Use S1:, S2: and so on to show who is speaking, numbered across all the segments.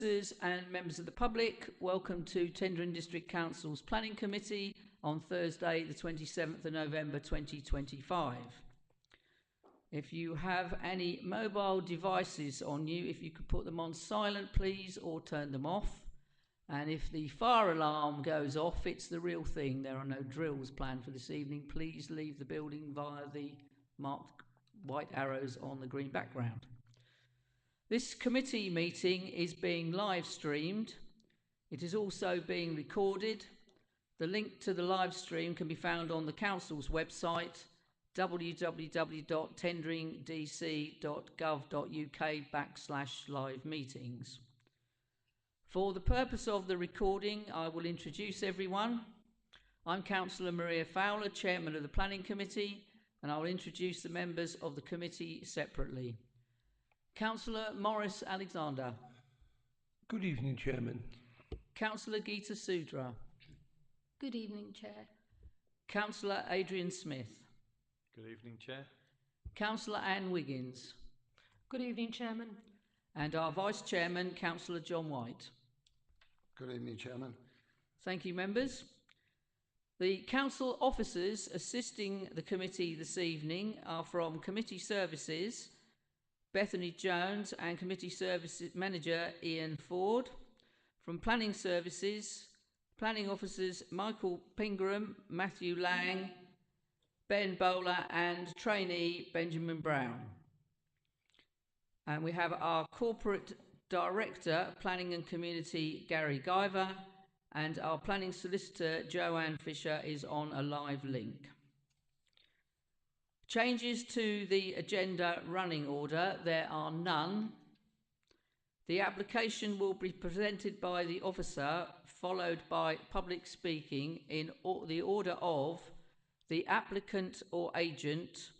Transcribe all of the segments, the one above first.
S1: And members of the public, welcome to Tendring District Council's Planning Committee on Thursday the 27th of November 2025. If you have any mobile devices on you, if you could put them on silent please, or turn them off. And if the fire alarm goes off, it's the real thing. There are no drills planned for this evening. Please leave the building via the marked white arrows on the green background. This committee meeting is being live streamed. It is also being recorded. The link to the live stream can be found on the council's website, www.tenderingdc.gov.uk/live meetings. For the purpose of the recording, I will introduce everyone. I'm Councillor Maria Fowler, Chairman of the Planning Committee, and I will introduce the members of the committee separately. Councillor Maurice Alexander.
S2: Good evening, Chairman.
S1: Councillor Geeta Sudra.
S3: Good evening, Chair.
S1: Councillor Adrian Smith.
S4: Good evening, Chair.
S1: Councillor Anne Wiggins.
S3: Good evening, Chairman.
S1: And our Vice Chairman, Councillor John White.
S5: Good evening, Chairman.
S1: Thank you, members. The council officers assisting the committee this evening are from Committee Services, Bethany Jones, and Committee Services Manager Ian Ford. From Planning Services, Planning Officers Michael Pingram, Matthew Lang, Ben Bowler, and Trainee Benjamin Brown. And we have our Corporate Director, Planning and Community, Gary Guyver, and our Planning Solicitor, Joanne Fisher, is on a live link. Changes to the agenda running order, there are none. The application will be presented by the officer, followed by public speaking in the order of the applicant or agent,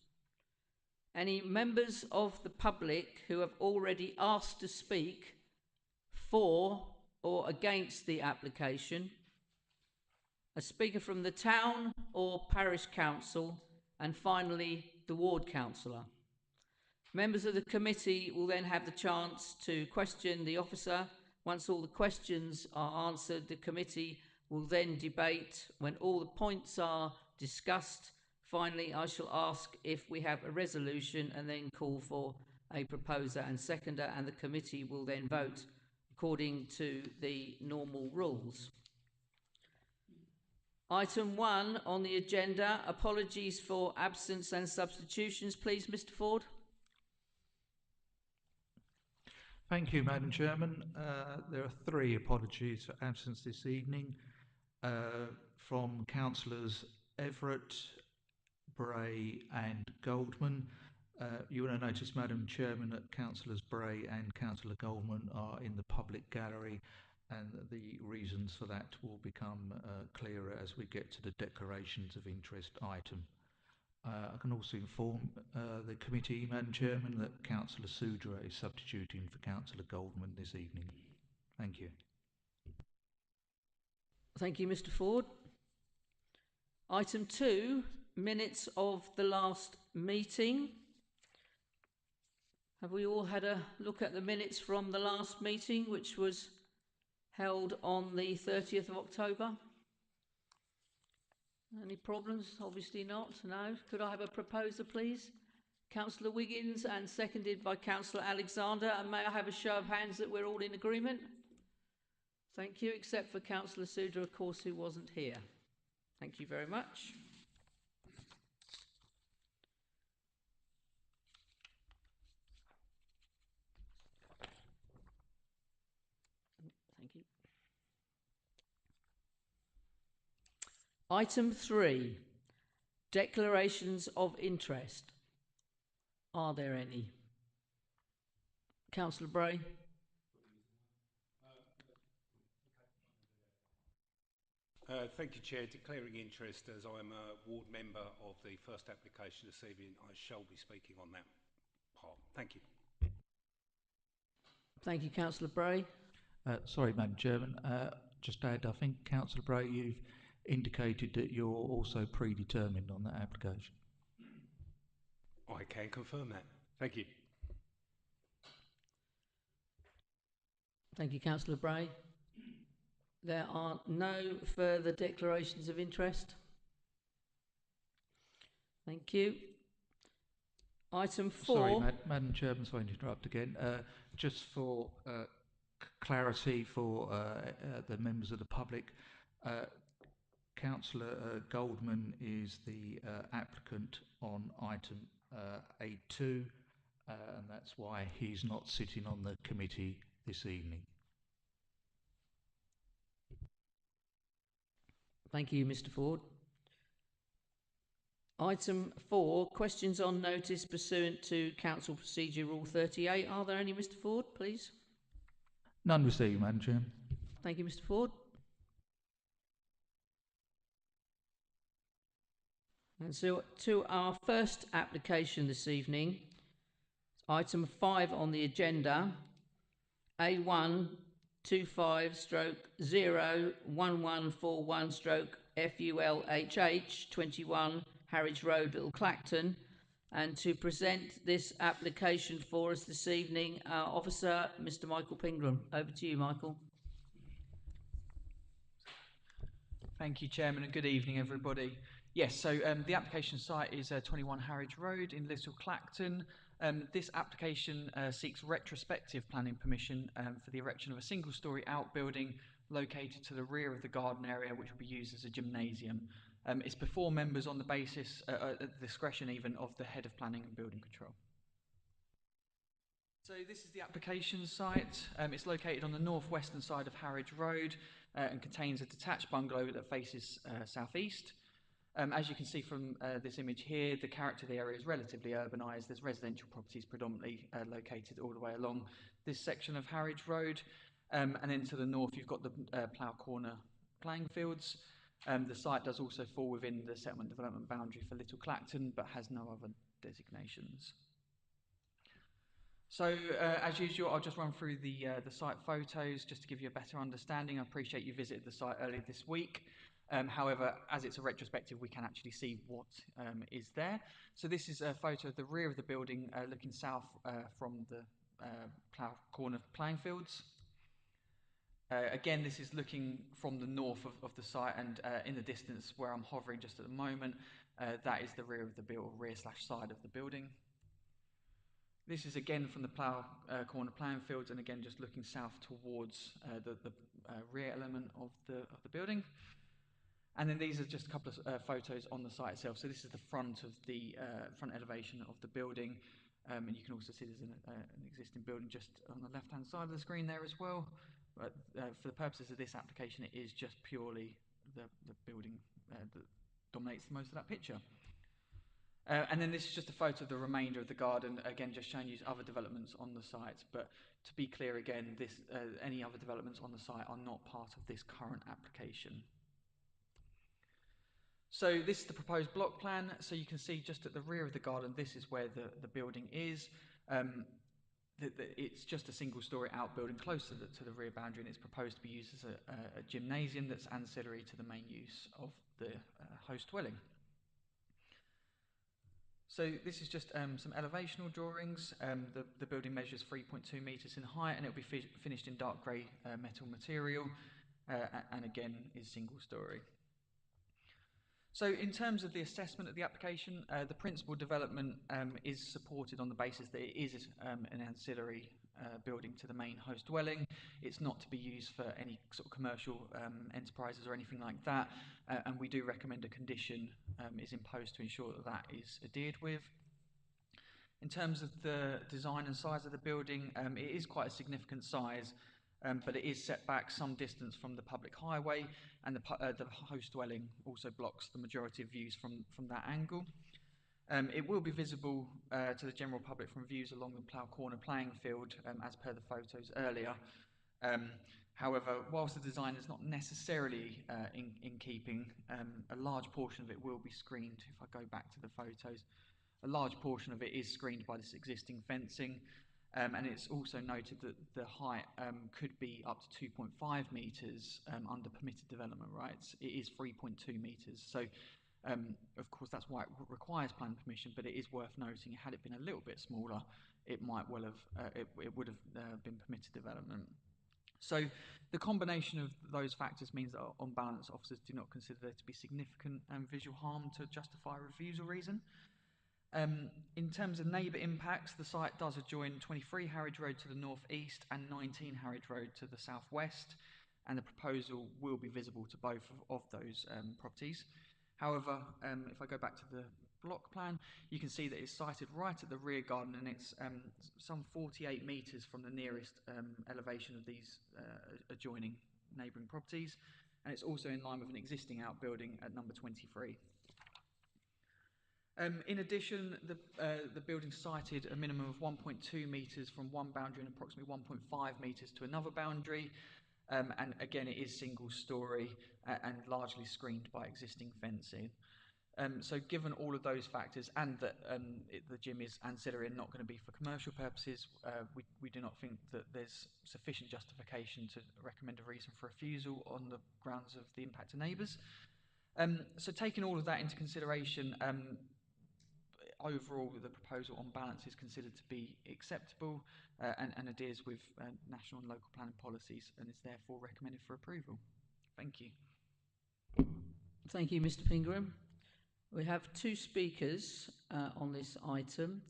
S1: any members of the public who have already asked to speak for or against the application, a speaker from the town or parish council, and finally the ward councillor. Members of the committee will then have the chance to question the officer. Once all the questions are answered, the committee will then debate. When all the points are discussed, finally I shall ask if we have a resolution and then call for a proposer and seconder, and the committee will then vote according to the normal rules. Item 1 on the agenda, apologies for absence and substitutions. Please, Mr. Ford.
S6: Thank you, Madam Chairman. There are 3 apologies for absence this evening from Councillors Everett, Bray and Goldman. You will have noticed, Madam Chairman, that Councillors Bray and Councillor Goldman are in the public gallery, and the reasons for that will become clearer as we get to the declarations of interest item. I can also inform the committee, Madam Chairman, that Councillor Sudra is substituting for Councillor Goldman this evening. Thank you.
S1: Thank you, Mr. Ford. Item 2, minutes of the last meeting. Have we all had a look at the minutes from the last meeting, which was held on the 30th of October? Any problems? Obviously not, no. Could I have a proposer, please? Councillor Wiggins, and seconded by Councillor Alexander. And may I have a show of hands that we're all in agreement? Thank you, except for Councillor Sudra, of course, who wasn't here. Thank you very much. Thank you. Item 3, declarations of interest. Are there any? Councillor Bray.
S7: Thank you, Chair. Declaring interest, as I'm a ward member of the first application this evening, I shall be speaking on that part. Thank you.
S1: Thank you, Councillor Bray.
S6: Sorry, Madam Chairman. Just to add, I think, Councillor Bray, you've indicated that you're also predetermined on that application.
S7: I can confirm that. Thank you.
S1: Thank you, Councillor Bray. There are no further declarations of interest. Thank you. Item 4.
S6: Sorry, Madam Chairman, sorry to interrupt again. Just for clarity for the members of the public, Councillor Goldman is the applicant on item A2, and that's why he's not sitting on the committee this evening.
S1: Thank you, Mr. Ford. Item 4, questions on notice pursuant to Council Procedure Rule 38. Are there any, Mr. Ford, please?
S6: None received, Madam Chairman.
S1: Thank you, Mr. Ford. And so to our first application this evening, item 5 on the agenda, A1 25/01141/FULHH 21 Harwich Road, Little Clacton. And to present this application for us this evening, our officer, Mr. Michael Pingram. Over to you, Michael.
S4: Thank you, Chairman, and good evening, everybody. Yes, so the application site is 21 Harwich Road in Little Clacton. This application seeks retrospective planning permission for the erection of a single-storey outbuilding located to the rear of the garden area, which will be used as a gymnasium. It's before members on the basis, at the discretion even, of the Head of Planning and Building Control. So this is the application site. It's located on the northwestern side of Harwich Road and contains a detached bungalow that faces southeast. As you can see from this image here, the character of the area is relatively urbanised. There's residential properties predominantly located all the way along this section of Harwich Road. And then to the north, you've got the Plough Corner playing fields. The site does also fall within the settlement development boundary for Little Clacton, but has no other designations. So, as usual, I'll just run through the site photos just to give you a better understanding. I appreciate you visited the site earlier this week. However, as it's a retrospective, we can actually see what is there. So this is a photo of the rear of the building looking south from the Plough Corner playing fields. Again, this is looking from the north of the site, and in the distance where I'm hovering just at the moment, that is the rear of the rear/side of the building. This is again from the Plough Corner playing fields, and again just looking south towards the rear element of the building. And then these are just a couple of photos on the site itself. So this is the front of the front elevation of the building, and you can also see there's an existing building just on the left-hand side of the screen there as well. But for the purposes of this application, it is just purely the building that dominates most of that picture. And then this is just a photo of the remainder of the garden, again just showing you other developments on the site. But to be clear again, any other developments on the site are not part of this current application. So this is the proposed block plan. So you can see just at the rear of the garden, this is where the building is. It's just a single-storey outbuilding close to the rear boundary, and it's proposed to be used as a gymnasium that's ancillary to the main use of the host dwelling. So this is just some elevational drawings. The building measures 3.2 metres in height, and it will be finished in dark grey metal material, and again is single-storey. So in terms of the assessment of the application, the principal development is supported on the basis that it is an ancillary building to the main host dwelling. It's not to be used for any sort of commercial enterprises or anything like that, and we do recommend a condition is imposed to ensure that that is adhered with. In terms of the design and size of the building, it is quite a significant size, but it is set back some distance from the public highway, and the host dwelling also blocks the majority of views from that angle. It will be visible to the general public from views along the Plough Corner playing field, as per the photos earlier. However, whilst the design is not necessarily in keeping, a large portion of it will be screened. If I go back to the photos, a large portion of it is screened by this existing fencing. And it's also noted that the height could be up to 2.5 metres under permitted development rights. It is 3.2 metres. So, of course, that's why it requires planning permission, but it is worth noting, had it been a little bit smaller, it might well have, it would have been permitted development. So the combination of those factors means that on balance officers do not consider there to be significant visual harm to justify a refusal reason. In terms of neighbour impacts, the site does adjoin 23 Harwich Road to the north-east and 19 Harwich Road to the south-west, and the proposal will be visible to both of those properties. However, if I go back to the block plan, you can see that it's sited right at the rear garden, and it's some 48 metres from the nearest elevation of these adjoining neighbouring properties, and it's also in line with an existing outbuilding at number 23. In addition, the building cited a minimum of 1.2 metres from one boundary and approximately 1.5 metres to another boundary, and again it is single storey and largely screened by existing fencing. So given all of those factors, and that the gym is ancillary and not going to be for commercial purposes, we do not think that there's sufficient justification to recommend a reason for refusal on the grounds of the impact to neighbours. So taking all of that into consideration, overall the proposal on balance is considered to be acceptable and adheres with national and local planning policies, and is therefore recommended for approval. Thank you.
S1: Thank you, Mr. Pingram. We have two speakers on this item.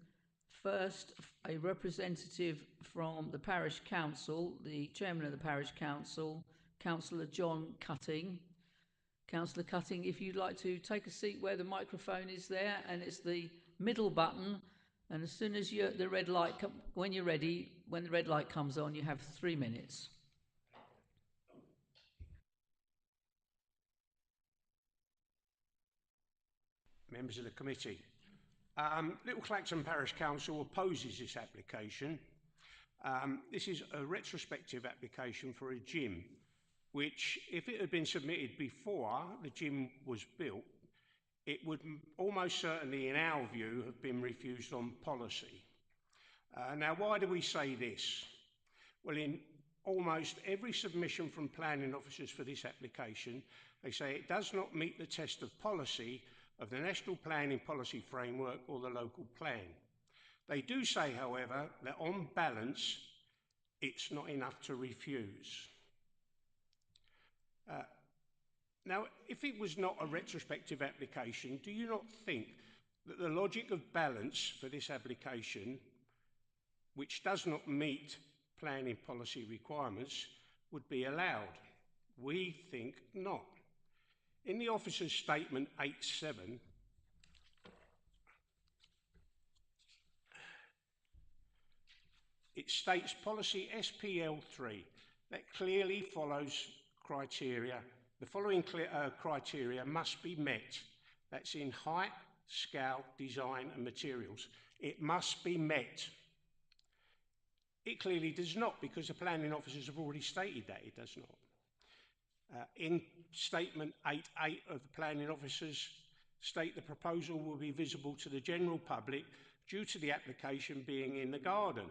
S1: First, a representative from the Parish Council, the Chairman of the Parish Council, Councillor John Cutting. Councillor Cutting, if you'd like to take a seat where the microphone is there, and it's the middle button, and as soon as the red light, when you're ready, when the red light comes on, you have 3 minutes.
S8: Members of the committee. Little Clacton Parish Council opposes this application. This is a retrospective application for a gym, which, if it had been submitted before the gym was built, it would almost certainly, in our view, have been refused on policy. Now, why do we say this? Well, in almost every submission from planning officers for this application, they say it does not meet the test of policy of the National Planning Policy Framework or the local plan. They do say, however, that on balance, it's not enough to refuse. Now, if it was not a retrospective application, do you not think that the logic of balance for this application, which does not meet planning policy requirements, would be allowed? We think not. In the officer's statement 8.7, it states policy SPL3 that clearly follows criteria. The following criteria must be met. That's in height, scale, design and materials. It must be met. It clearly does not, because the planning officers have already stated that it does not. In statement 8.8 of the planning officers state the proposal will be visible to the general public due to the application being in the garden,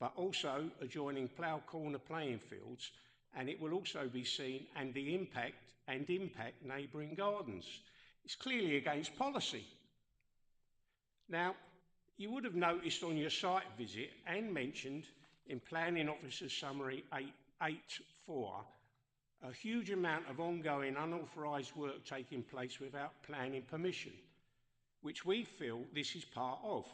S8: but also adjoining Plough Corner playing fields, and it will also be seen and impact neighbouring gardens. It's clearly against policy. Now, you would have noticed on your site visit and mentioned in Planning Officer's Summary 8.4 a huge amount of ongoing unauthorised work taking place without planning permission, which we feel this is part of.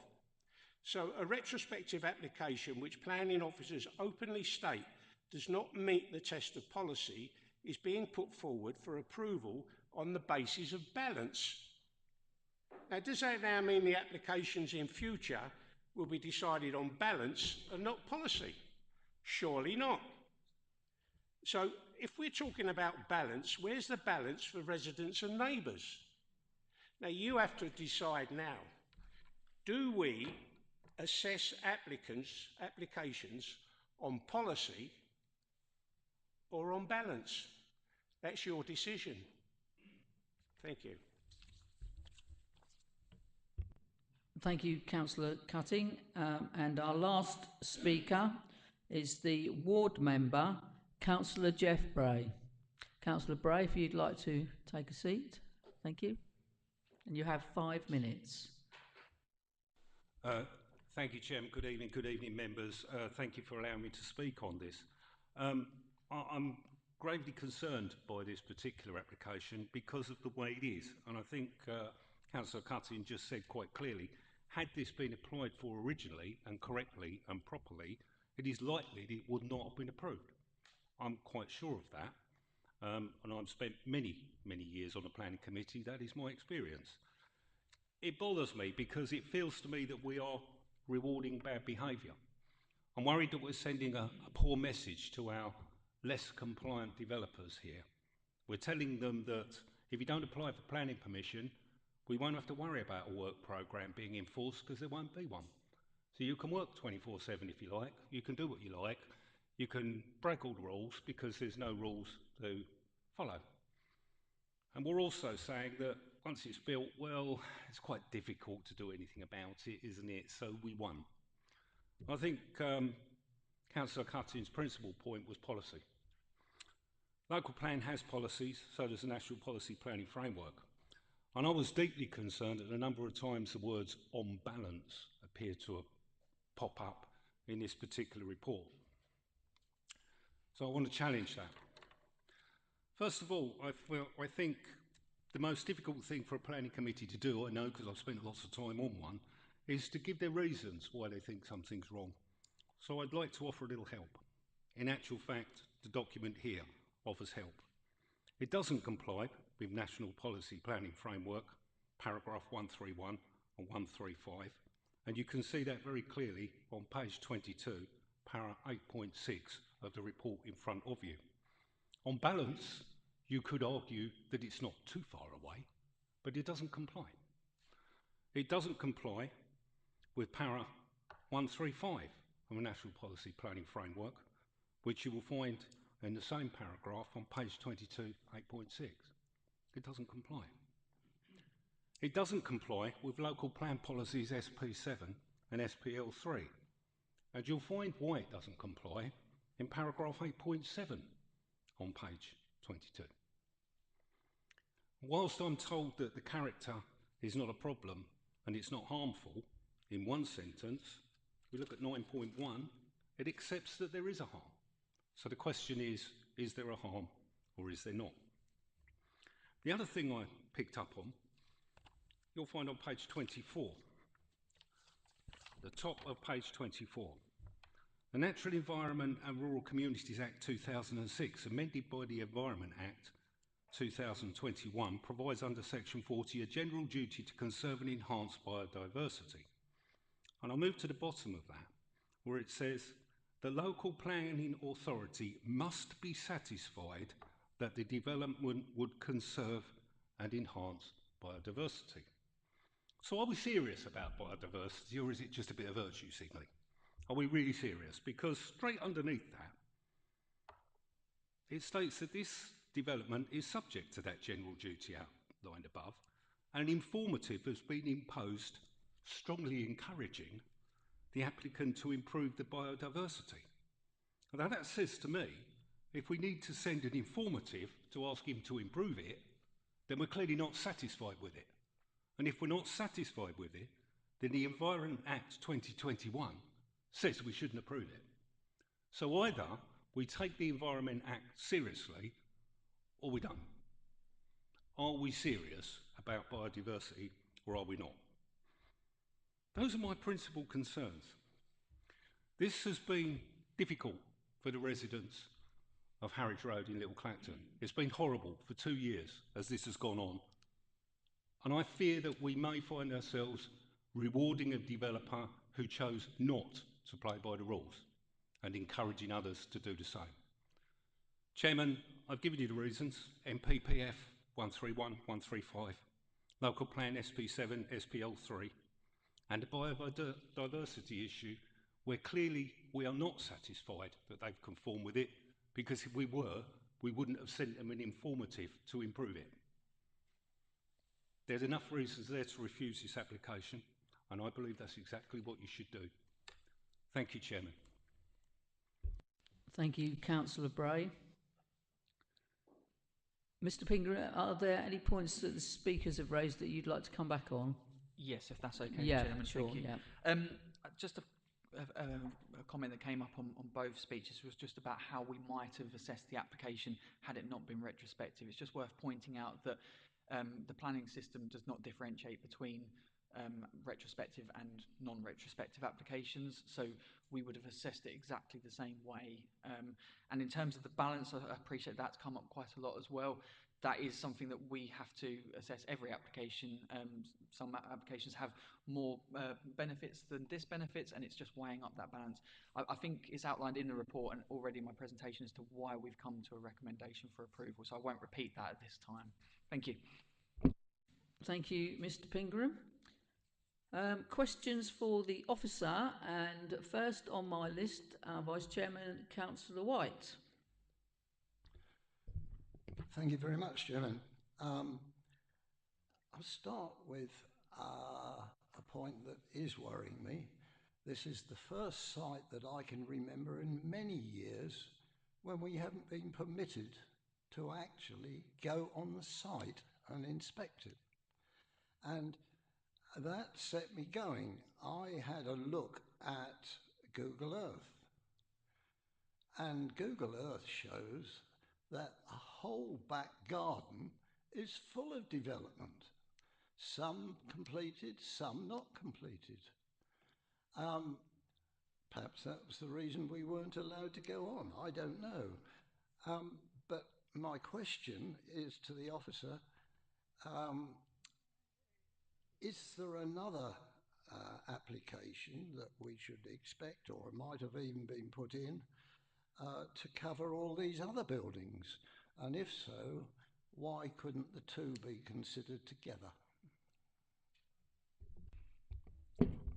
S8: So a retrospective application which planning officers openly state does not meet the test of policy is being put forward for approval on the basis of balance. Now, does that now mean the applications in future will be decided on balance and not policy? Surely not. So if we're talking about balance, where's the balance for residents and neighbours? Now, you have to decide now. Do we assess applications on policy or on balance? That's your decision. Thank you.
S1: Thank you, Councillor Cutting. And our last speaker is the ward member, Councillor Jeff Bray. Councillor Bray, if you'd like to take a seat. Thank you. And you have 5 minutes.
S7: Thank you, Chairman. Good evening, members. Thank you for allowing me to speak on this. I'm gravely concerned by this particular application because of the way it is. And I think Councillor Cutting just said quite clearly, had this been applied for originally and correctly and properly, it is likely that it would not have been approved. I'm quite sure of that. And I've spent many years on the planning committee. That is my experience. It bothers me because it feels to me that we are rewarding bad behaviour. I'm worried that we're sending a poor message to our less compliant developers here. We're telling them that if you don't apply for planning permission, we won't have to worry about a work programme being enforced because there won't be one. So you can work 24/7 if you like, you can do what you like, you can break all the rules because there's no rules to follow. And we're also saying that once it's built, well, it's quite difficult to do anything about it, isn't it? So we won't. I think Councillor Cutting's principal point was policy. Local plan has policies, so does the National Policy Planning Framework. And I was deeply concerned at the number of times the words "on balance" appeared to pop up in this particular report. So I want to challenge that. First of all, I think the most difficult thing for a planning committee to do, I know because I've spent lots of time on one, is to give their reasons why they think something's wrong. So I'd like to offer a little help. In actual fact, the document here offers help. It doesn't comply with National Policy Planning Framework, paragraph 131 and 135, and you can see that very clearly on page 22, para 8.6 of the report in front of you. On balance, you could argue that it's not too far away, but it doesn't comply. It doesn't comply with para 135 of the National Policy Planning Framework, which you will find in the same paragraph on page 22, 8.6. It doesn't comply. It doesn't comply with local plan policies SP7 and SPL3, and you'll find why it doesn't comply in paragraph 8.7 on page 22. Whilst I'm told that the character is not a problem and it's not harmful, in one sentence, we look at 9.1, it accepts that there is a harm. So the question is there a harm or is there not? The other thing I picked up on, you'll find on page 24, the top of page 24. The Natural Environment and Rural Communities Act 2006, amended by the Environment Act 2021, provides under section 40 a general duty to conserve and enhance biodiversity. And I'll move to the bottom of that, where it says, the local planning authority must be satisfied that the development would conserve and enhance biodiversity. So are we serious about biodiversity, or is it just a bit of virtue signalling? Are we really serious? Because straight underneath that, it states that this development is subject to that general duty outlined above, and informative has been imposed, strongly encouraging the applicant to improve the biodiversity. Now that says to me, if we need to send an informative to ask him to improve it, then we're clearly not satisfied with it. And if we're not satisfied with it, then the Environment Act 2021 says we shouldn't approve it. So either we take the Environment Act seriously, or we don't. Are we serious about biodiversity, or are we not? Those are my principal concerns. This has been difficult for the residents of Harwich Road in Little Clacton. It's been horrible for 2 years as this has gone on. And I fear that we may find ourselves rewarding a developer who chose not to play by the rules and encouraging others to do the same. Chairman, I've given you the reasons: NPPF 131, 135, local plan SP7, SPL3, and the biodiversity issue, where clearly we are not satisfied that they've conformed with it, because if we were, we wouldn't have sent them an informative to improve it. There's enough reasons there to refuse this application, and I believe that's exactly what you should do. Thank you, Chairman.
S1: Thank you, Councillor Bray. Mr. Pingree, are there any points that the speakers have raised that you'd like to come back on?
S4: Yes, if that's okay,
S1: Yeah,
S4: Chairman.
S1: sure,
S4: Thank you.
S1: yeah.
S4: Just a comment that came up on both speeches was just about how we might have assessed the application had it not been retrospective. It's just worth pointing out that the planning system does not differentiate between retrospective and non-retrospective applications, so we would have assessed it exactly the same way. And in terms of the balance, I appreciate that's come up quite a lot as well. That is something that we have to assess every application. Some applications have more benefits than disbenefits, and it's just weighing up that balance. I think it's outlined in the report and already in my presentation as to why we've come to a recommendation for approval, so I won't repeat that at this time. Thank you.
S1: Thank you, Mr. Pingram. Questions for the officer, and first on my list, Vice Chairman Councillor White.
S5: Thank you very much, Chairman. I'll start with a point that is worrying me. This is the first site that I can remember in many years when we haven't been permitted to actually go on the site and inspect it. And that set me going. I had a look at Google Earth, and Google Earth shows that a whole back garden is full of development. Some completed, some not completed. Perhaps that was the reason we weren't allowed to go on. I don't know. But my question is to the officer, is there another application that we should expect or might have even been put in to cover all these other buildings? And if so, why couldn't the two be considered together?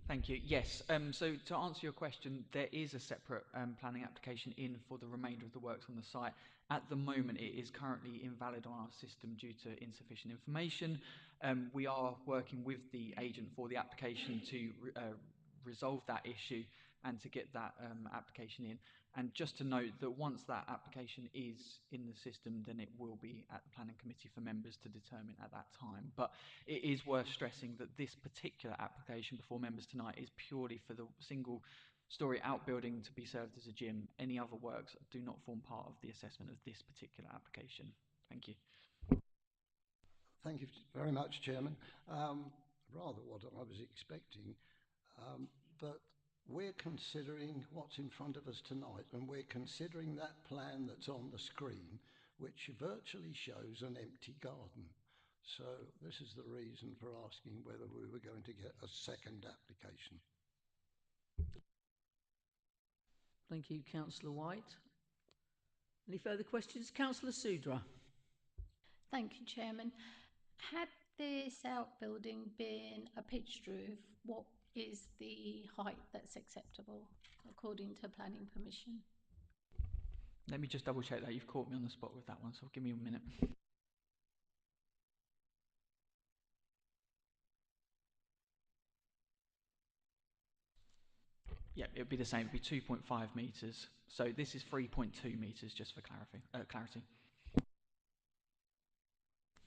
S4: Thank you. Yes, so to answer your question, there is a separate planning application in for the remainder of the works on the site. At the moment, it is currently invalid on our system due to insufficient information. We are working with the agent for the application to resolve that issue and to get that application in. And just to note that once that application is in the system, then it will be at the planning committee for members to determine at that time. But it is worth stressing that this particular application before members tonight is purely for the single story outbuilding to be served as a gym. Any other works do not form part of the assessment of this particular application. Thank you.
S5: Thank you very much, Chairman. Rather what I was expecting, but we're considering what's in front of us tonight, and we're considering that plan that's on the screen, which virtually shows an empty garden. So this is the reason for asking whether we were going to get a second application.
S1: Thank you, Councillor White. Any further questions? Councillor Sudra.
S3: Thank you, Chairman. Had this outbuilding been a pitched roof, what is the height that's acceptable according to planning permission?
S4: Let me just double check that. You've caught me on the spot with that one, so give me a minute. Yeah, it would be the same. It would be 2.5 metres. So this is 3.2 metres, just for clarity.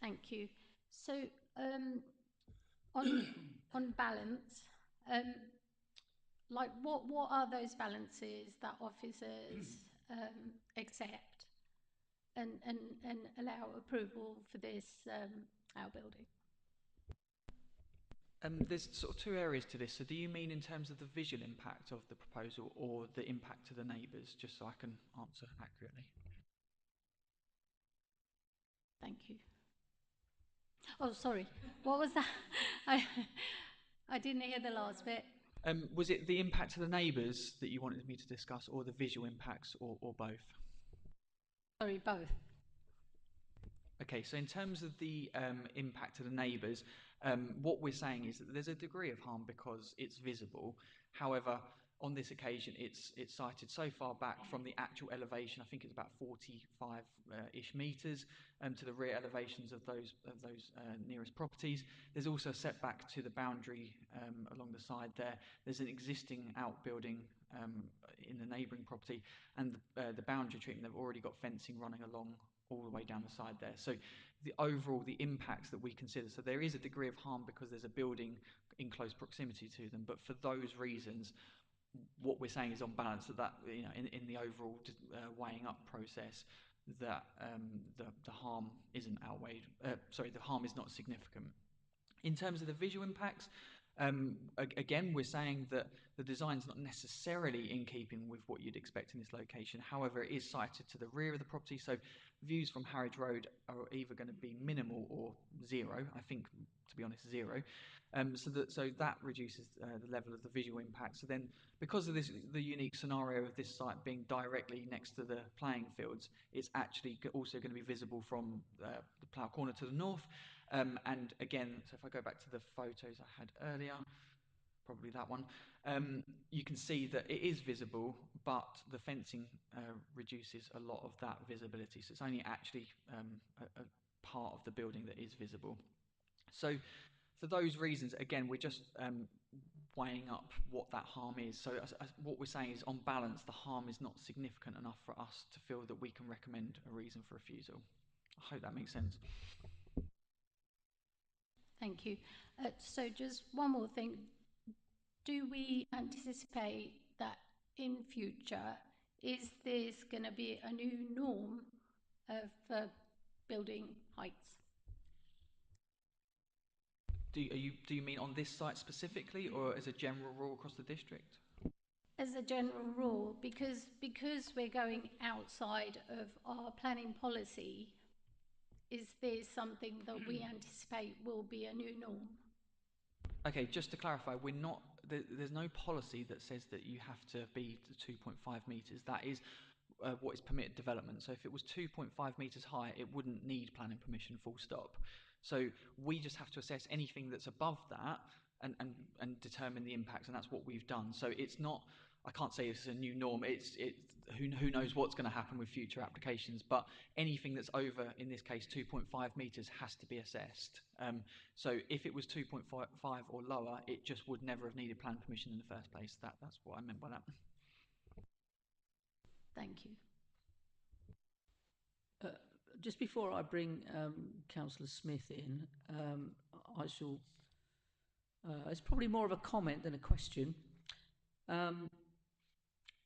S3: Thank you. So on balance, like what are those balances that officers accept and allow approval for this outbuilding?
S4: There's sort of two areas to this. So do you mean in terms of the visual impact of the proposal or the impact to the neighbours, just so I can answer accurately?
S3: Thank you. Oh, sorry. What was that? I didn't hear the last bit.
S4: Was it the impact to the neighbours that you wanted me to discuss, or the visual impacts, or both?
S3: Sorry, both.
S4: Okay, so in terms of the impact to the neighbours, what we're saying is that there's a degree of harm because it's visible. However, on this occasion, it's sited so far back from the actual elevation. I think it's about 45-ish metres to the rear elevations of those nearest properties. There's also a setback to the boundary along the side there. There's an existing outbuilding in the neighbouring property, and the boundary treatment, they've already got fencing running along all the way down the side there. So the impacts that we consider, so there is a degree of harm because there's a building in close proximity to them, but for those reasons, what we're saying is on balance that you know in the overall weighing up process that the harm isn't outweighed. The harm is not significant. In terms of the visual impacts, again, we're saying that the design's not necessarily in keeping with what you'd expect in this location. However, it is sited to the rear of the property, so views from Harwich Road are either going to be minimal or zero. I think, to be honest, zero. So that reduces the level of the visual impact. So then, because of the unique scenario of this site being directly next to the playing fields, it's actually also going to be visible from the Plough Corner to the north. And again, so if I go back to the photos I had earlier, probably that one, you can see that it is visible, but the fencing reduces a lot of that visibility. So it's only actually a part of the building that is visible. So for those reasons, again, we're just weighing up what that harm is. So what we're saying is, on balance, the harm is not significant enough for us to feel that we can recommend a reason for refusal. I hope that makes sense.
S3: Thank you. So just one more thing. Do we anticipate that in future, is this going to be a new norm of building heights?
S4: Do you mean on this site specifically, or as a general rule across the district?
S3: As a general rule, because we're going outside of our planning policy, is there something that we anticipate will be a new norm?
S4: Okay, just to clarify, we're not. There's no policy that says that you have to be 2.5 metres. That is what is permitted development. So if it was 2.5 metres high, it wouldn't need planning permission, full stop. So we just have to assess anything that's above that and determine the impacts, and that's what we've done. So it's not. I can't say it's a new norm. It's who knows what's going to happen with future applications, but anything that's over, in this case, 2.5 metres has to be assessed. So if it was 2.5 or lower, it just would never have needed planning permission in the first place. That's what I meant by that.
S3: Thank you.
S1: Just before I bring Councillor Smith in, I shall. It's probably more of a comment than a question.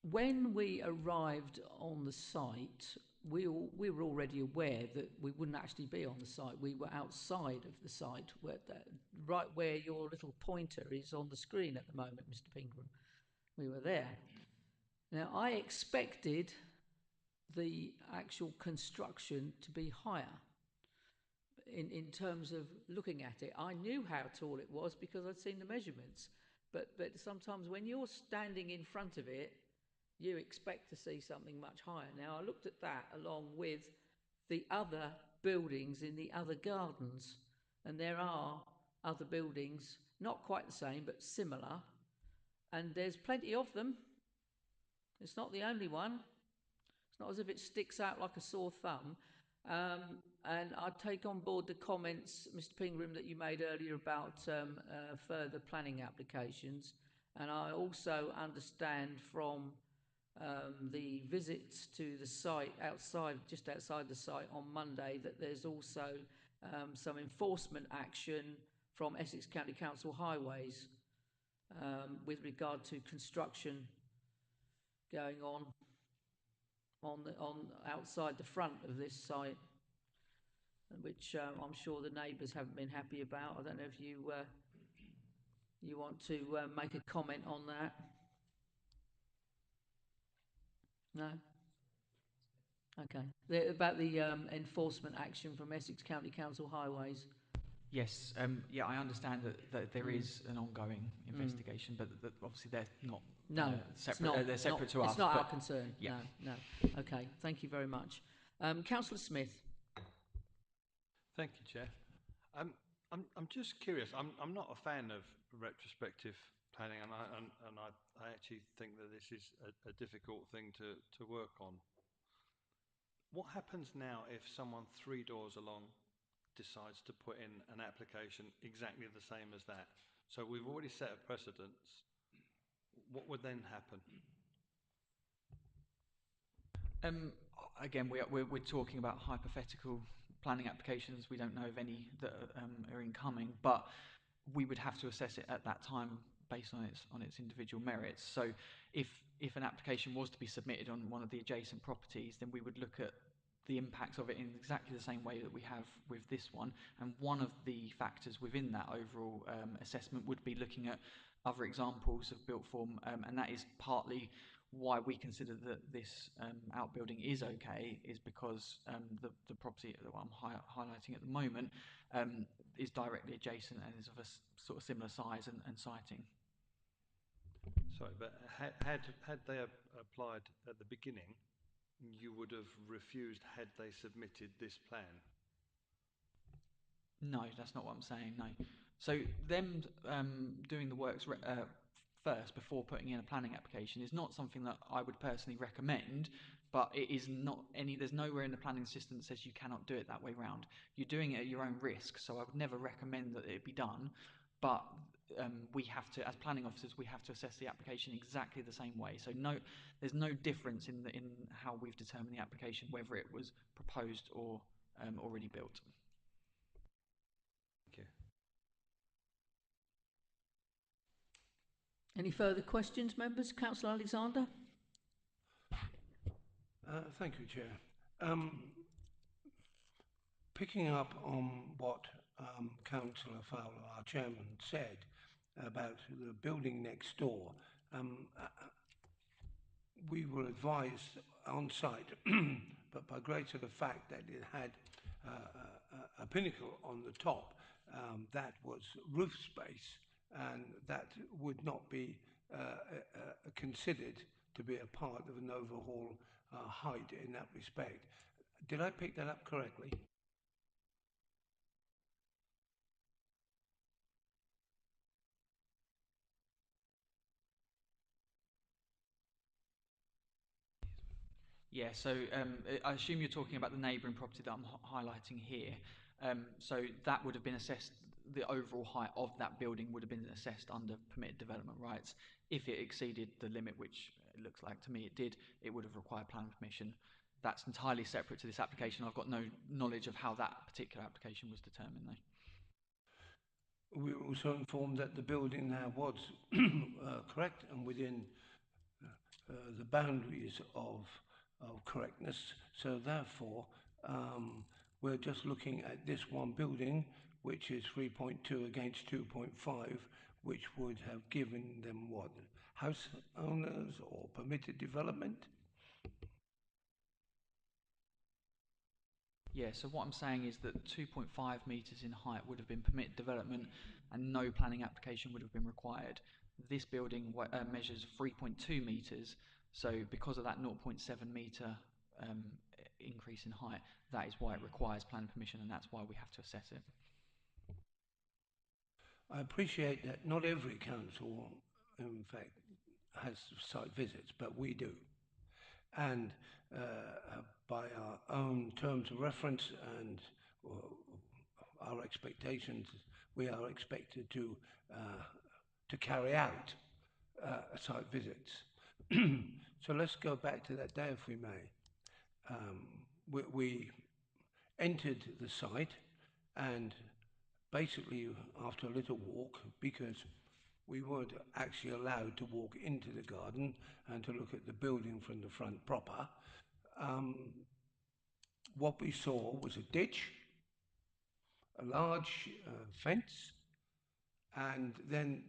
S1: When we arrived on the site, we were already aware that we wouldn't actually be on the site. We were outside of the site, right where your little pointer is on the screen at the moment, Mr. Pingram. We were there. Now, I expected the actual construction to be higher in terms of looking at it. I knew how tall it was because I'd seen the measurements, but sometimes when you're standing in front of it, you expect to see something much higher. Now, I looked at that along with the other buildings in the other gardens, and there are other buildings, not quite the same, but similar, and there's plenty of them. It's not the only one. It's not as if it sticks out like a sore thumb. And I take on board the comments, Mr. Pingram, that you made earlier about further planning applications. And I also understand from the visits to the site just outside the site on Monday, that there's also some enforcement action from Essex County Council Highways with regard to construction going on outside the front of this site, which I'm sure the neighbours haven't been happy about. I don't know if you want to make a comment on that. No? Okay. About the enforcement action from Essex County Council Highways.
S4: Yes, I understand that there is an ongoing investigation, but obviously they're not separate. They're separate to us.
S1: It's not our concern.
S4: Yeah.
S1: No. Okay, thank you very much. Councillor Smith.
S2: Thank you, Chair. I'm just curious. I'm not a fan of retrospective planning, and I actually think that this is a difficult thing to work on. What happens now if someone 3 doors along decides to put in an application exactly the same as that? So we've already set a precedence. What would then happen?
S4: Again, we're talking about hypothetical planning applications. We don't know of any that are incoming, but we would have to assess it at that time based on its individual merits. So if an application was to be submitted on one of the adjacent properties, then we would look at the impacts of it in exactly the same way that we have with this one. And one of the factors within that overall assessment would be looking at other examples of built form, and that is partly why we consider that this outbuilding is okay, is because the property that I'm highlighting at the moment is directly adjacent and is of a sort of similar size and siting.
S2: Sorry, but had they applied at the beginning, you would have refused had they submitted this plan?
S4: No, that's not what I'm saying, no. So them doing the works first before putting in a planning application is not something that I would personally recommend, but it is not there's nowhere in the planning system that says you cannot do it that way round. You're doing it at your own risk, so I would never recommend that it be done, but we have to, as planning officers, we have to assess the application exactly the same way. So there's no difference in how we've determined the application, whether it was proposed or already built.
S2: Thank you.
S1: Any further questions, members? Councillor Alexander?
S9: Thank you, Chair. Picking up on what Councillor Fowler, our chairman, said about the building next door, we were advised on site, but by grace of the fact that it had a pinnacle on the top that was roof space, and that would not be considered to be a part of an overhaul height in that respect. Did I pick that up correctly?
S4: Yeah, so I assume you're talking about the neighbouring property that I'm highlighting here. So that would have been assessed, the overall height of that building would have been assessed under permitted development rights. If it exceeded the limit, which it looks like to me it did, it would have required planning permission. That's entirely separate to this application. I've got no knowledge of how that particular application was determined, though.
S9: We were also informed that the building there was correct and within the boundaries of correctness. So therefore, we're just looking at this one building, which is 3.2 against 2.5, which would have given them what? House owners or permitted development?
S4: Yeah, so what I'm saying is that 2.5 metres in height would have been permitted development and no planning application would have been required. This building measures 3.2 metres, so because of that 0.7 metre increase in height, that is why it requires planning permission, and that's why we have to assess it.
S9: I appreciate that not every council, in fact, has site visits, but we do. And by our own terms of reference and our expectations, we are expected to carry out site visits. So let's go back to that day, if we may. We entered the site, and basically after a little walk, because we weren't actually allowed to walk into the garden and to look at the building from the front proper, what we saw was a ditch, a large fence, and then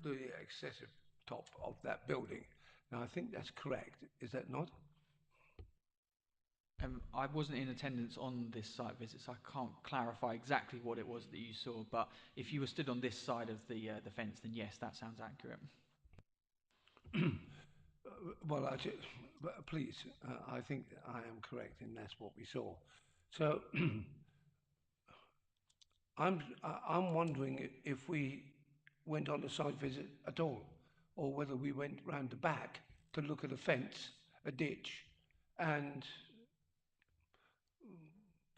S9: the excessive top of that building. Now, I think that's correct, is that not?
S4: I wasn't in attendance on this site visit, so I can't clarify exactly what it was that you saw, but if you were stood on this side of the fence, then yes, that sounds accurate.
S9: Well, please, I think I am correct, and that's what we saw. So I'm wondering if we went on a site visit at all, or whether we went round the back to look at a fence, a ditch, and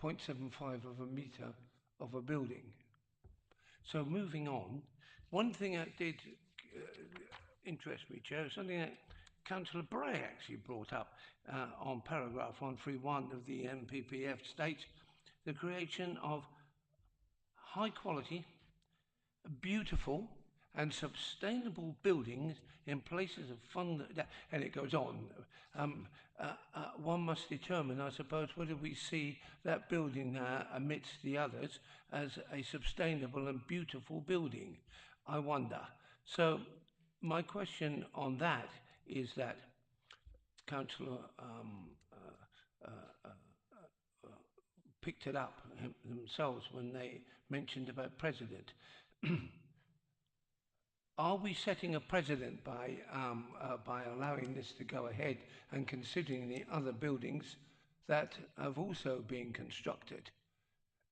S9: 0.75 of a metre of a building. So moving on, one thing that did interest me, Chair, is something that Councillor Bray actually brought up on paragraph 131 of the NPPF states the creation of high quality, beautiful and sustainable buildings in places of and it goes on. One must determine, I suppose, whether we see that building amidst the others as a sustainable and beautiful building. I wonder. So my question on that is that Councillor picked it up themselves when they mentioned about precedent. Are we setting a precedent by allowing this to go ahead and considering the other buildings that have also been constructed?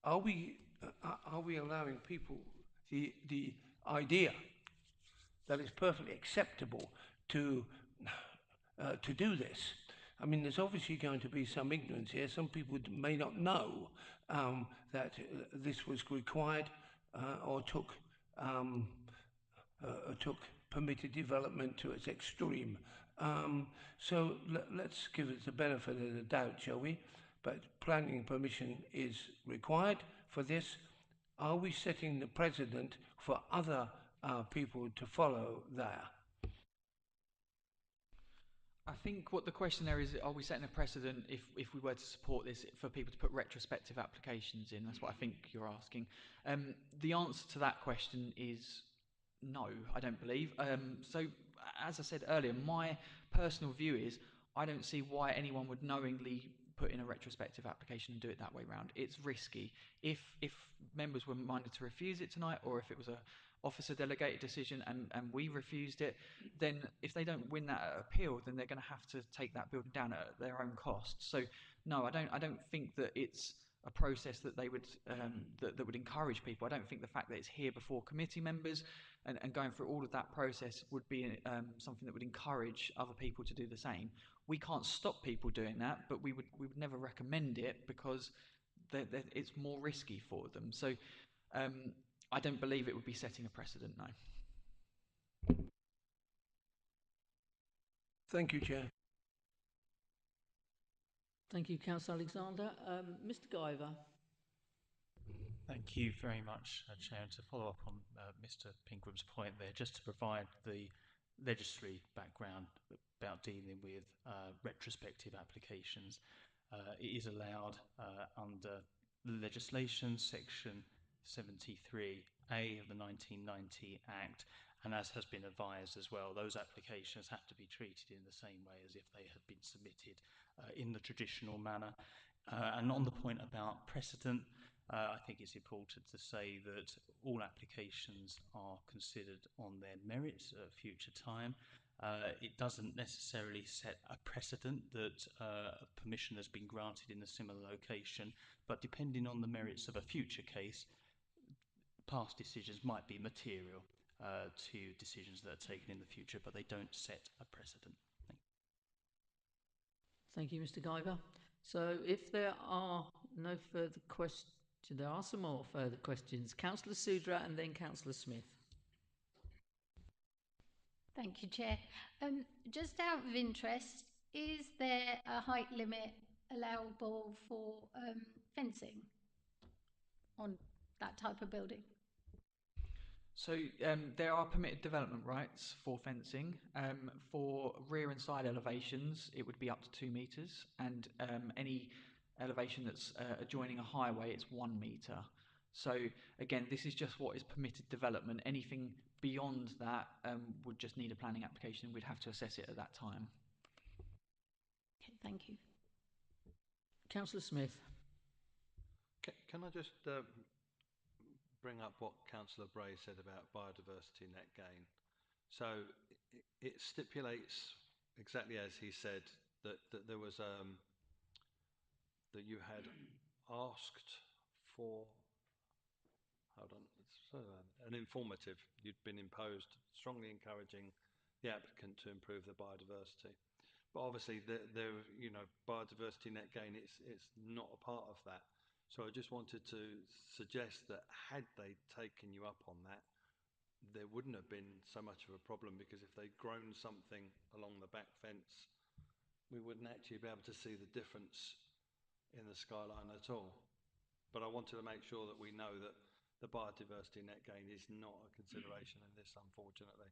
S9: Are we allowing people the idea that it's perfectly acceptable to do this? I mean, there's obviously going to be some ignorance here. Some people may not know that this was required or took permitted development to its extreme. So let's give it the benefit of the doubt, shall we? But planning permission is required for this. Are we setting the precedent for other people to follow there?
S4: I think what the question there is, are we setting a precedent if we were to support this for people to put retrospective applications in? That's what I think you're asking. The answer to that question is no, I don't believe. So, as I said earlier, my personal view is I don't see why anyone would knowingly put in a retrospective application and do it that way round. It's risky. If members were minded to refuse it tonight, or if it was a officer delegated decision and we refused it, then if they don't win that appeal, then they're going to have to take that building down at their own cost. So no, I don't think that it's a process that they would that would encourage people. I don't think the fact that it's here before committee members and going through all of that process would be something that would encourage other people to do the same. We can't stop people doing that, but we would never recommend it because it's more risky for them. So I don't believe it would be setting a precedent, no.
S9: Thank you, Chair.
S1: Thank you, Councillor Alexander. Mr. Guyver.
S10: Thank you very much, Chair. And to follow up on Mr. Pingram's point there, just to provide the legislative background about dealing with retrospective applications, it is allowed under legislation, section 73A of the 1990 Act, and as has been advised as well, those applications have to be treated in the same way as if they had been submitted in the traditional manner. And on the point about precedent, I think it's important to say that all applications are considered on their merits at a future time. It doesn't necessarily set a precedent that permission has been granted in a similar location, but depending on the merits of a future case, past decisions might be material to decisions that are taken in the future, but they don't set a precedent.
S1: Thank you, Mr. Guyver. So if there are no further questions, there are some more further questions. Councillor Sudra and then Councillor Smith.
S3: Thank you, Chair. Just out of interest, is there a height limit allowable for fencing on that type of building?
S4: So there are permitted development rights for fencing. For rear and side elevations, it would be up to 2 metres, and any elevation that's adjoining a highway, it's 1 metre. So again, this is just what is permitted development. Anything beyond that would just need a planning application. We'd have to assess it at that time.
S3: Okay, thank you.
S1: Councillor Smith.
S2: Can I just bring up what Councillor Bray said about biodiversity net gain? So it stipulates exactly as he said that there was that you had asked for, hold on, an informative, you'd been imposed, strongly encouraging the applicant to improve the biodiversity. But obviously, you know, biodiversity net gain, it's not a part of that. So I just wanted to suggest that had they taken you up on that, there wouldn't have been so much of a problem, because if they'd grown something along the back fence, we wouldn't actually be able to see the difference in the skyline at all. But I wanted to make sure that we know that the biodiversity net gain is not a consideration in this, unfortunately.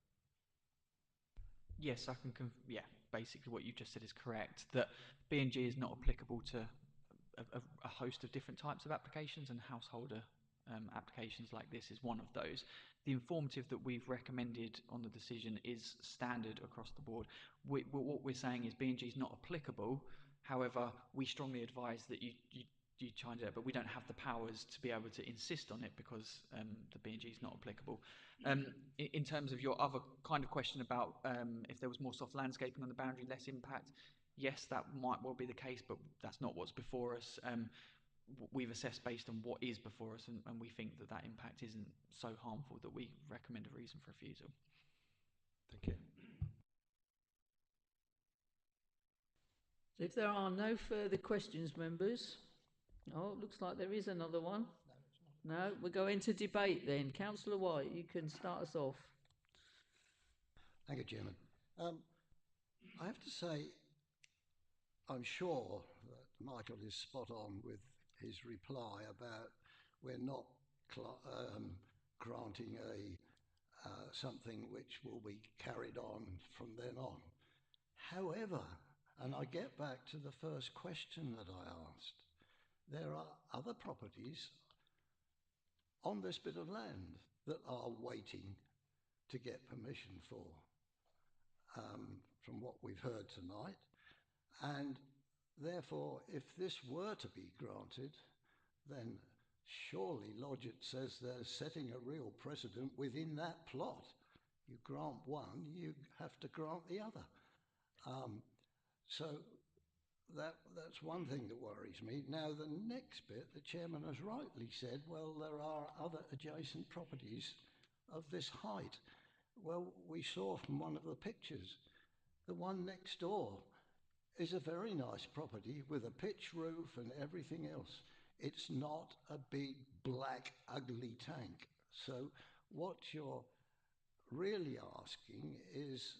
S4: Yes, I can. Yeah, basically what you've just said is correct. That B&G is not applicable to a host of different types of applications, and householder applications like this is one of those. The informative that we've recommended on the decision is standard across the board. What we're saying is B&G is not applicable. However, we strongly advise that you change it, but we don't have the powers to be able to insist on it because the B&G is not applicable. In terms of your other kind of question about if there was more soft landscaping on the boundary, less impact, yes, that might well be the case, but that's not what's before us. We've assessed based on what is before us, and we think that that impact isn't so harmful that we recommend a reason for refusal.
S2: Thank you.
S1: So if there are no further questions, members, it looks like there is another one. No, we'll go into debate then. Councillor White, you can start us off.
S5: Thank you, Chairman. I have to say, I'm sure that Michael is spot on with his reply about we're not granting something which will be carried on from then on. However, and I get back to the first question that I asked, there are other properties on this bit of land that are waiting to get permission for, from what we've heard tonight. And therefore, if this were to be granted, then surely logic says they're setting a real precedent within that plot. You grant one, you have to grant the other. So that's one thing that worries me. Now, the next bit, the chairman has rightly said, well, there are other adjacent properties of this height. Well, we saw from one of the pictures, the one next door is a very nice property with a pitch roof and everything else. It's not a big, black, ugly tank. So what you're really asking is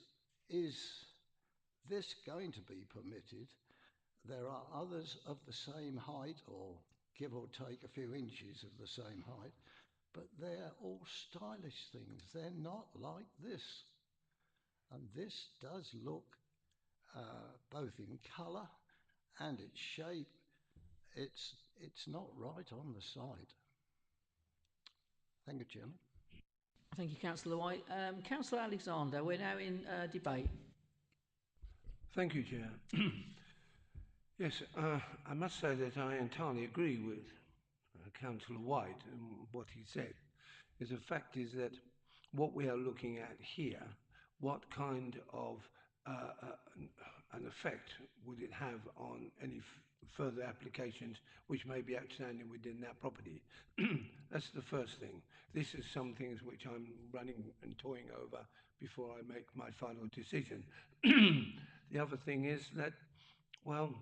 S5: this going to be permitted? There are others of the same height, or give or take a few inches of the same height, but they're all stylish things. They're not like this. And this does look, both in colour and its shape, it's not right on the site. Thank you, Chairman.
S1: Thank you, Councillor White. Councillor Alexander, we're now in debate.
S9: Thank you, Chair. Yes, I must say that I entirely agree with Councillor White and what he said. The fact is that what we are looking at here, what kind of an effect would it have on any further applications which may be outstanding within that property? That's the first thing. This is some things which I'm running and toying over before I make my final decision. The other thing is that, well,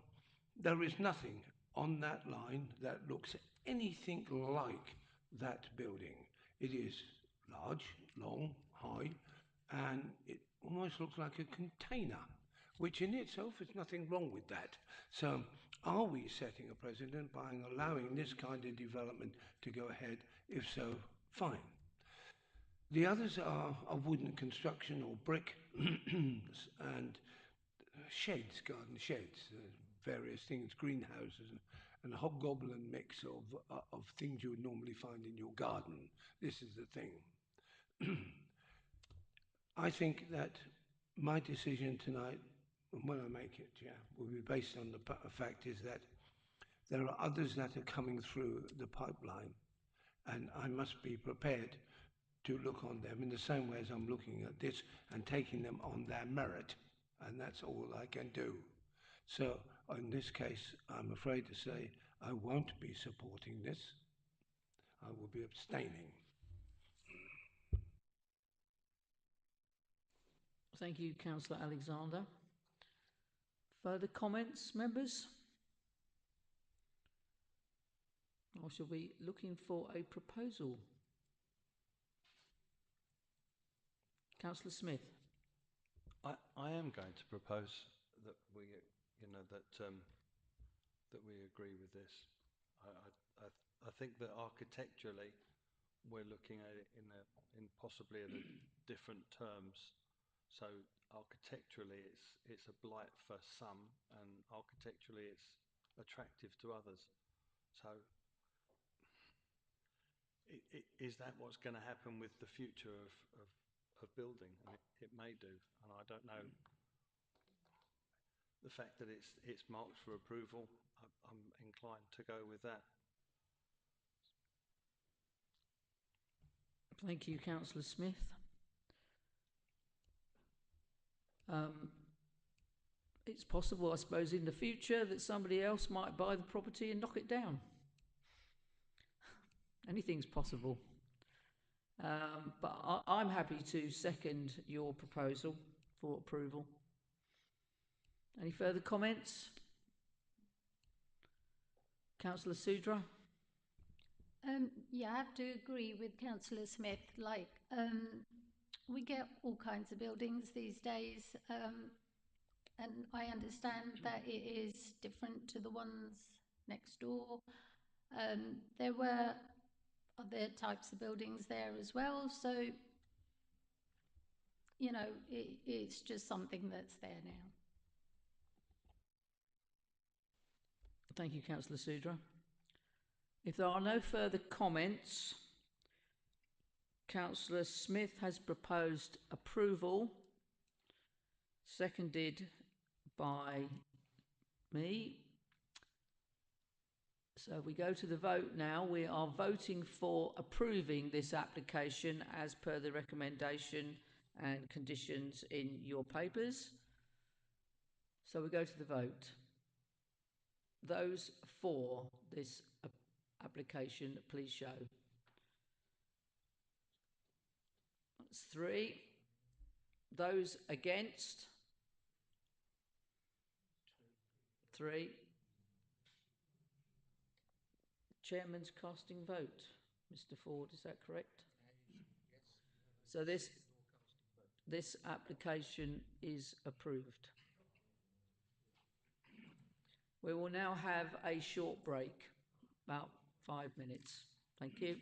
S9: there is nothing on that line that looks anything like that building. It is large, long, high, and it almost looks like a container, which in itself is nothing wrong with that. So are we setting a precedent by allowing this kind of development to go ahead? If so, fine. The others are wooden construction or brick and sheds, garden sheds, various things, greenhouses, and a hobgoblin mix of things you would normally find in your garden. This is the thing. I think that my decision tonight, and when I make it, yeah, will be based on the fact is that there are others that are coming through the pipeline, and I must be prepared to look on them in the same way as I'm looking at this and taking them on their merit, and that's all I can do. So in this case, I'm afraid to say I won't be supporting this. I will be abstaining.
S1: Thank you, Councillor Alexander. Further comments, members? Or shall we be looking for a proposal? Councillor Smith.
S2: I am going to propose that we, that we agree with this. I think that architecturally, we're looking at it in possibly in a different terms. So architecturally, it's a blight for some, and architecturally, it's attractive to others. So is that what's going to happen with the future of building? And it may do, and I don't know. The fact that it's marked for approval, I'm inclined to go with that.
S1: Thank you, Councillor Smith. It's possible, I suppose, in the future that somebody else might buy the property and knock it down. Anything's possible. But I'm happy to second your proposal for approval. Any further comments? Councillor Sudra?
S3: Yeah, I have to agree with Councillor Smith. Like, we get all kinds of buildings these days, and I understand that it is different to the ones next door. There were other types of buildings there as well, so, you know, it's just something that's there now.
S1: Thank you, Councillor Sudra. If there are no further comments, Councillor Smith has proposed approval, seconded by me. So we go to the vote now. We are voting for approving this application as per the recommendation and conditions in your papers. So we go to the vote. Those for this application, please show. That's 3. Those against? 3. Chairman's casting vote. Mr. Ford, is that correct? Yes. So this application is approved. We will now have a short break, about 5 minutes. Thank you.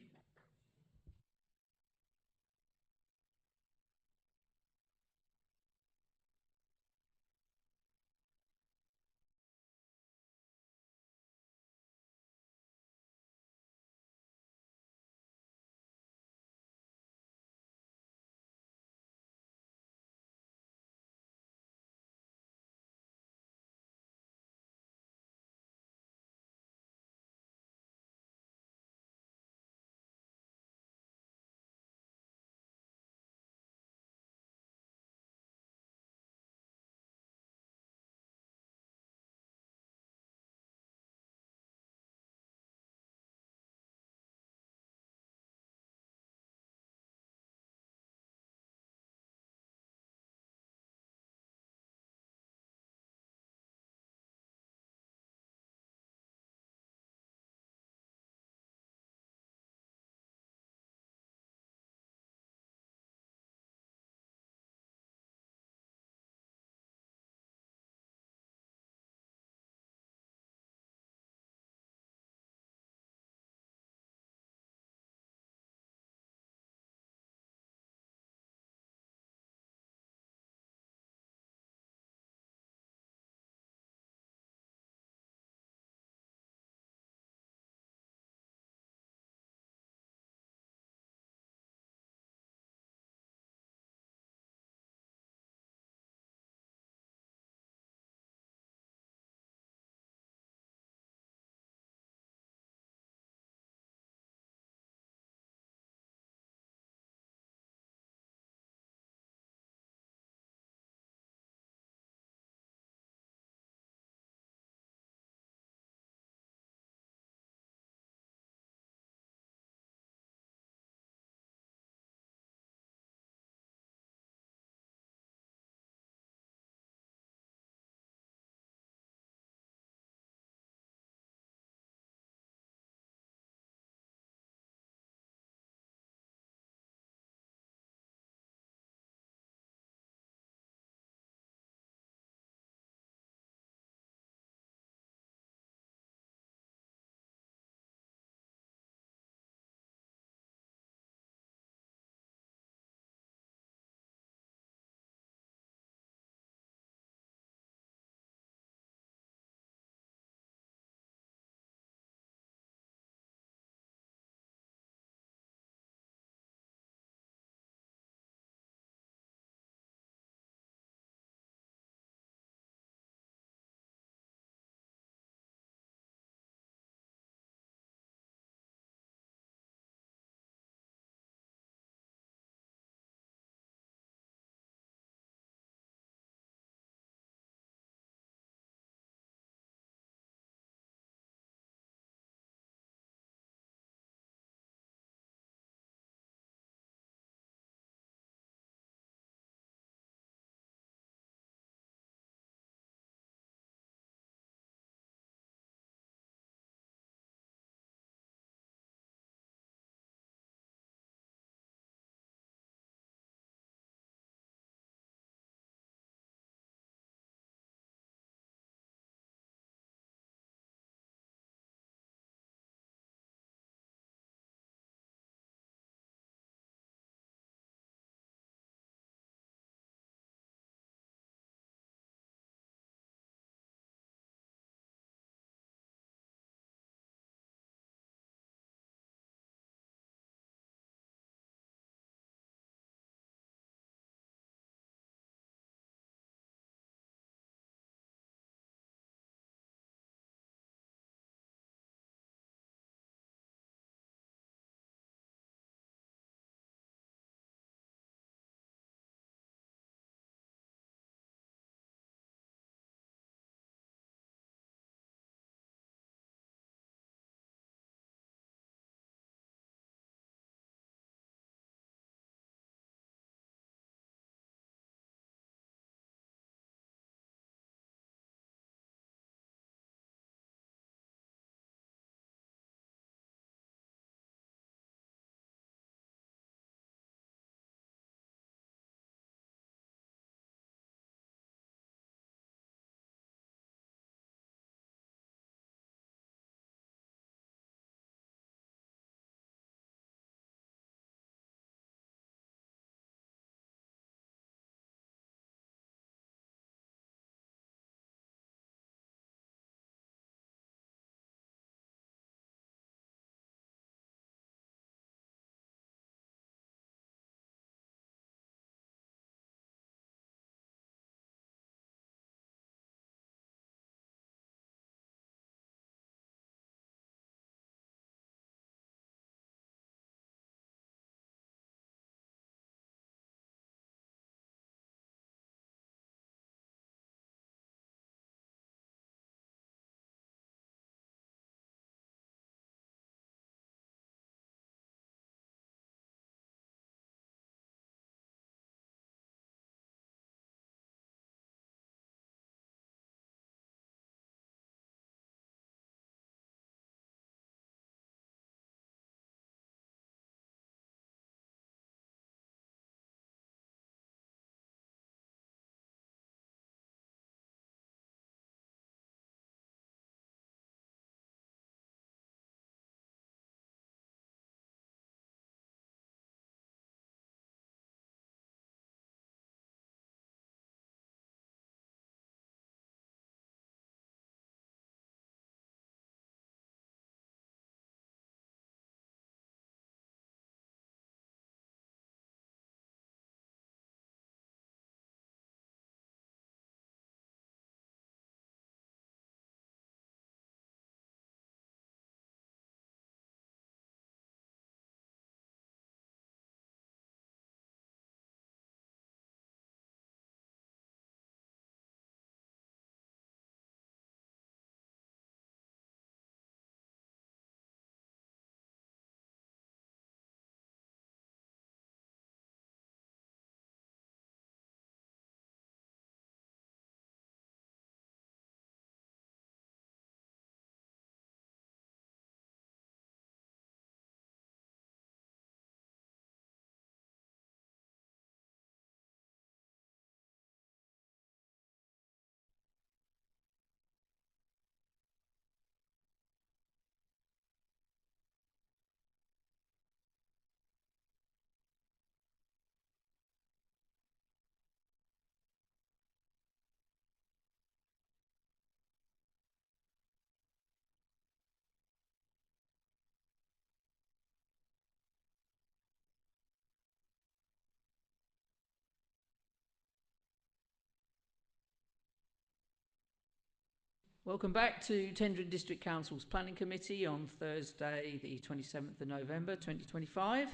S1: Welcome back to Tendring District Council's Planning Committee on Thursday, the 27th of November 2025.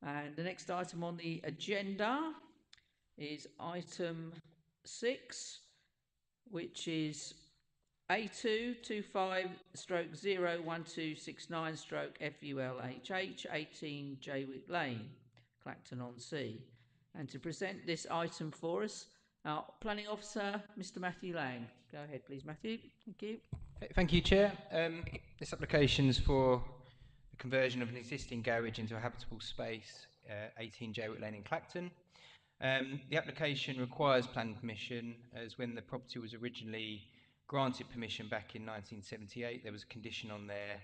S1: And the next item on the agenda is item 6, which is A225/01269/FULHH 18 Jaywick Lane, Clacton-on-Sea. And to present this item for us, our Planning Officer, Mr Matthew Lang. Go ahead, please, Matthew. Thank you.
S11: Thank you, Chair. This application is for the conversion of an existing garage into a habitable space, 18 Jaywick Lane in Clacton. The application requires planning permission, as when the property was originally granted permission back in 1978, there was a condition on there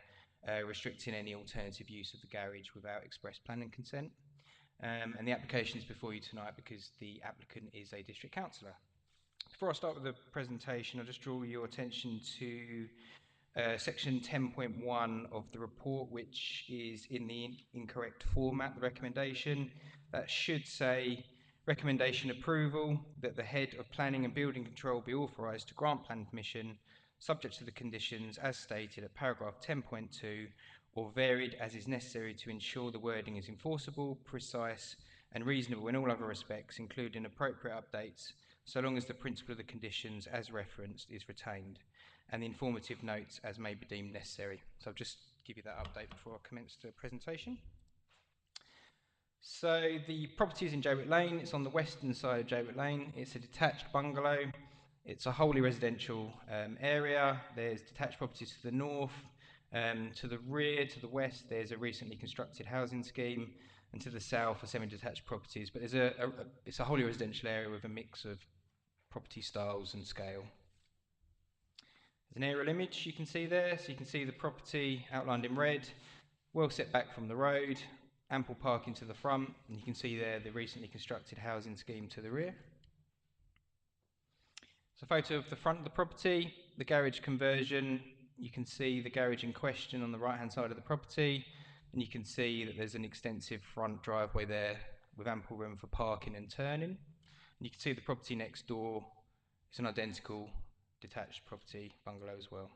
S11: restricting any alternative use of the garage without express planning consent. And the application is before you tonight because the applicant is a district councillor. Before I start with the presentation, I'll just draw your attention to section 10.1 of the report, which is in the incorrect format, the recommendation. That should say recommendation approval that the head of planning and building control be authorised to grant planning permission subject to the conditions as stated at paragraph 10.2 or varied as is necessary to ensure the wording is enforceable, precise and reasonable in all other respects, including appropriate updates, so long as the principle of the conditions as referenced is retained, and the informative notes as may be deemed necessary. So I'll just give you that update before I commence the presentation. So the property is in Jaywick Lane. It's on the western side of Jaywick Lane. It's a detached bungalow. It's a wholly residential area. There's detached properties to the north. To the rear, to the west, there's a recently constructed housing scheme, and to the south are semi-detached properties. But there's it's a wholly residential area with a mix of property styles and scale. There's an aerial image you can see there. So you can see the property outlined in red, well set back from the road, ample parking to the front, and you can see there the recently constructed housing scheme to the rear. So a photo of the front of the property, the garage conversion. You can see the garage in question on the right hand side of the property, and you can see that there's an extensive front driveway there with ample room for parking and turning. And you can see the property next door. It's an identical detached property bungalow as well.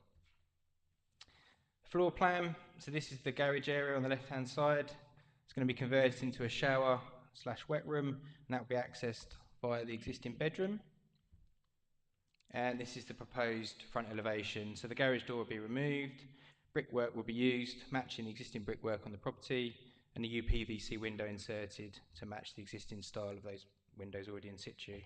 S11: Floor plan. So this is the garage area on the left hand side. It's going to be converted into a shower / wet room, and that will be accessed via the existing bedroom. And this is the proposed front elevation. So the garage door will be removed, brickwork will be used, matching the existing brickwork on the property, and the UPVC window inserted to match the existing style of those windows already in situ.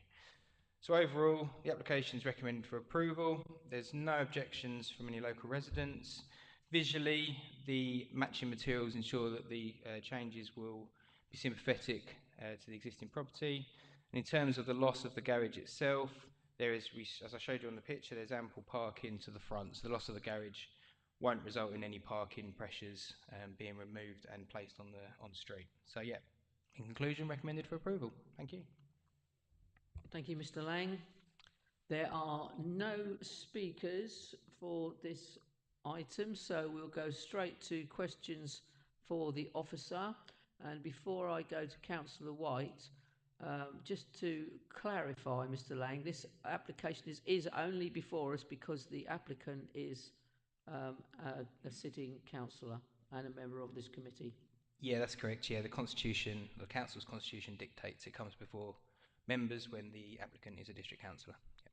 S11: So overall, the application is recommended for approval. There's no objections from any local residents. Visually, the matching materials ensure that the changes will be sympathetic to the existing property. And in terms of the loss of the garage itself, there is, as I showed you on the picture, there's ample parking to the front, so the loss of the garage won't result in any parking pressures being removed and placed on the street. So yeah, in conclusion, recommended for approval. Thank you.
S1: Thank you, Mr. Lang. There are no speakers for this item, so we'll go straight to questions for the officer. And before I go to Councillor White, just to clarify, Mr. Lang, this application is only before us because the applicant is a sitting councillor and a member of this committee.
S11: Yeah, that's correct. Yeah, the constitution, the council's constitution dictates it comes before members when the applicant is a district councillor. Yep.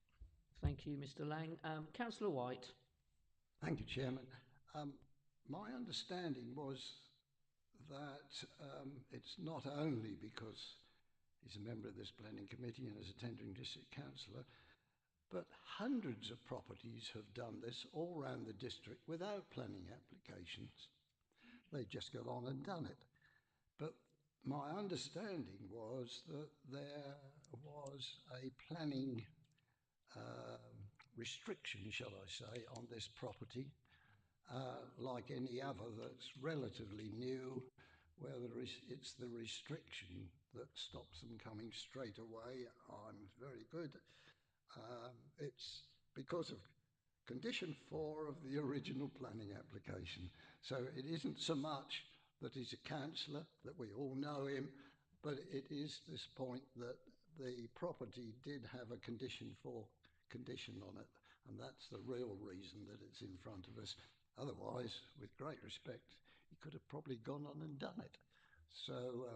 S1: Thank you, Mr. Lang. Councillor White.
S5: Thank you, Chairman. My understanding was that it's not only because he's a member of this planning committee and is a tendering district councillor, but hundreds of properties have done this all around the district without planning applications. They've just gone on and done it. But my understanding was that there was a planning restriction, shall I say, on this property, like any other that's relatively new, where it's the restriction that stops them coming straight away. I'm very good. It's because of condition 4 of the original planning application. So it isn't so much that he's a councillor, that we all know him, but it is this point that the property did have a condition 4 condition on it. And that's the real reason that it's in front of us. Otherwise, with great respect, he could have probably gone on and done it. So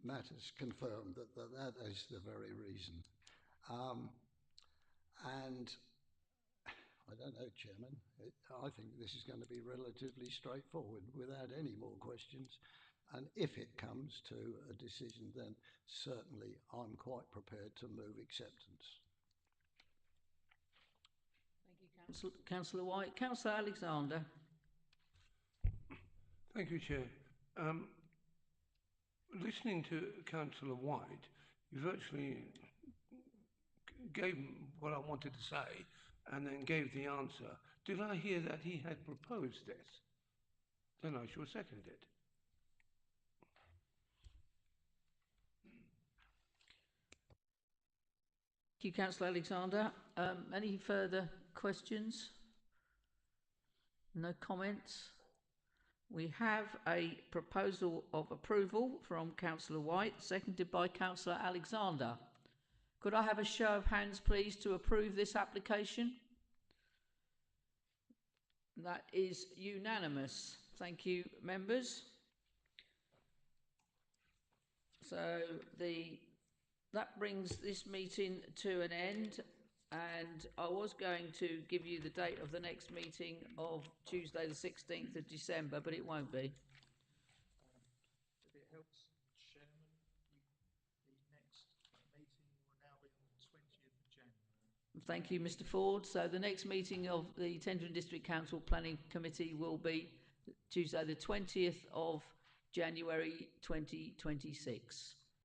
S5: Matt has confirmed that that is the very reason. And I don't know, Chairman, I think this is going to be relatively straightforward without any more questions. And if it comes to a decision, then certainly I'm quite prepared to move acceptance.
S1: Thank you, Councillor White. Councillor Alexander.
S9: Thank you, Chair. Listening to Councillor White, you virtually gave what I wanted to say and then gave the answer. Did I hear that he had proposed this? Then I shall second it.
S1: Thank you, Councillor Alexander. Any further questions? No comments? We have a proposal of approval from Councillor White, seconded by Councillor Alexander. Could I have a show of hands, please, to approve this application? That is unanimous. Thank you, members. So that brings this meeting to an end, and I was going to give you the date of the next meeting of Tuesday the 16th of December, but it won't be.
S6: If it helps, Chairman, the next meeting will now be on the 20th of January.
S1: Thank you, Mr. Ford. So the next meeting of the Tendring District Council Planning Committee will be Tuesday the 20th of January 2026.